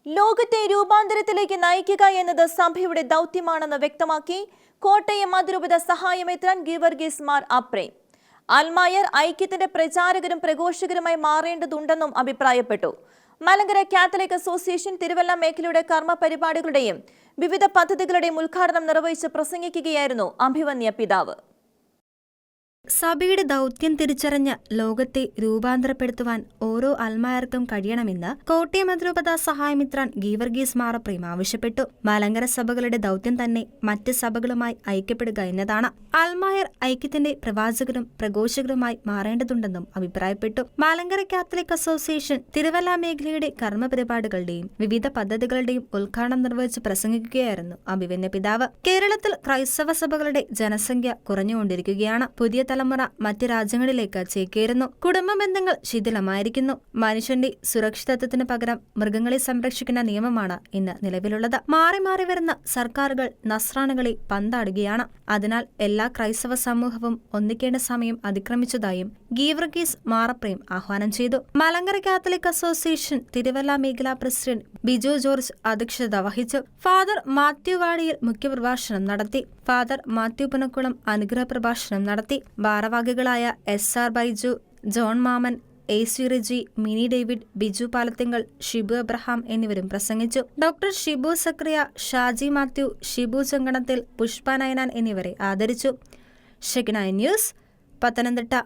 ലോകത്തെ രൂപാന്തരത്തിലേക്ക് നയിക്കുക എന്നത് സഭയുടെ ദൗത്യമാണെന്ന് വ്യക്തമാക്കി കോട്ടയം അതിരൂപത സഹായമെത്രാൻ ഗീവർഗീസ് മാർ അപ്രേം. അൽമായർ ഐക്യത്തിന്റെ പ്രചാരകരും പ്രഘോഷകരുമായി മാറേണ്ടതുണ്ടെന്നും അഭിപ്രായപ്പെട്ടു. മലങ്കര കാത്തലിക് അസോസിയേഷൻ തിരുവല്ല മേഖലയുടെ കർമ്മ പരിപാടികളുടെയും വിവിധ പദ്ധതികളുടെയും ഉദ്ഘാടനം നിർവഹിച്ച് പ്രസംഗിക്കുകയായിരുന്നു അഭിവന്യ പിതാവ്. സഭയുടെ ദൗത്യം തിരിച്ചറിഞ്ഞ് ലോകത്തെ രൂപാന്തരപ്പെടുത്തുവാൻ ഓരോ അൽമായർക്കും കഴിയണമെന്ന് കോട്ടയം അതിരൂപത സഹായമിത്രാൻ ഗീവർഗീസ് മാർ അപ്രേം ആവശ്യപ്പെട്ടു. മലങ്കര സഭകളുടെ ദൗത്യം തന്നെ മറ്റ് സഭകളുമായി ഐക്യപ്പെടുക എന്നതാണ്. അൽമായർ ഐക്യത്തിന്റെ പ്രവാചകരും പ്രഘോഷകരുമായി മാറേണ്ടതുണ്ടെന്നും അഭിപ്രായപ്പെട്ടു. മലങ്കര കാത്തലിക് അസോസിയേഷൻ തിരുവല്ല മേഖലയുടെ കർമ്മ പരിപാടികളുടെയും വിവിധ പദ്ധതികളുടെയും ഉദ്ഘാടനം നിർവഹിച്ച് പ്രസംഗിക്കുകയായിരുന്നു അഭിവന്യ പിതാവ്. കേരളത്തിൽ ക്രൈസ്തവ സഭകളുടെ ജനസംഖ്യ കുറഞ്ഞുകൊണ്ടിരിക്കുകയാണ്. പുതിയ തലമുറ മറ്റ് രാജ്യങ്ങളിലേക്ക് ചേക്കേറുന്നു. കുടുംബ ബന്ധങ്ങൾ ശിഥിലമായിരിക്കുന്നു. മനുഷ്യന്റെ സുരക്ഷിതത്വത്തിന് പകരം മൃഗങ്ങളെ സംരക്ഷിക്കുന്ന നിയമമാണ് ഇന്ന് നിലവിലുള്ളത്. മാറി മാറി വരുന്ന സർക്കാരുകൾ നസ്രാണികളെ പന്താടുകയാണ്. അതിനാൽ എല്ലാ ക്രൈസ്തവ സമൂഹവും ഒന്നിക്കേണ്ട സമയം അതിക്രമിച്ചതായും ഗീവർഗീസ് മാർ അപ്രേം ആഹ്വാനം ചെയ്തു. മലങ്കര കാത്തലിക് അസോസിയേഷൻ തിരുവല്ല മേഖലാ പ്രസിഡന്റ് ബിജു ജോർജ് അധ്യക്ഷത വഹിച്ചു. ഫാദർ മാത്യു വാടിയിൽ മുഖ്യപ്രഭാഷണം നടത്തി. ഫാദർ മാത്യു പുനക്കുളം അനുഗ്രഹ പ്രഭാഷണം നടത്തി. ഭാരവാഹികളായ SR ബൈജു, ജോൺ മാമൻ, AC Reji, mini David, Biju Palathingal, Shibu Abraham എന്നിവരും പ്രസംഗിച്ചു. ഡോക്ടർ ഷിബു സക്രിയ, ഷാജി മാത്യു, ഷിബു ചെങ്കണത്തിൽ, പുഷ്പ നയനാൻ എന്നിവരെ ആദരിച്ചു. ഷെഗ്ന ന്യൂസ്, പത്തനംതിട്ട.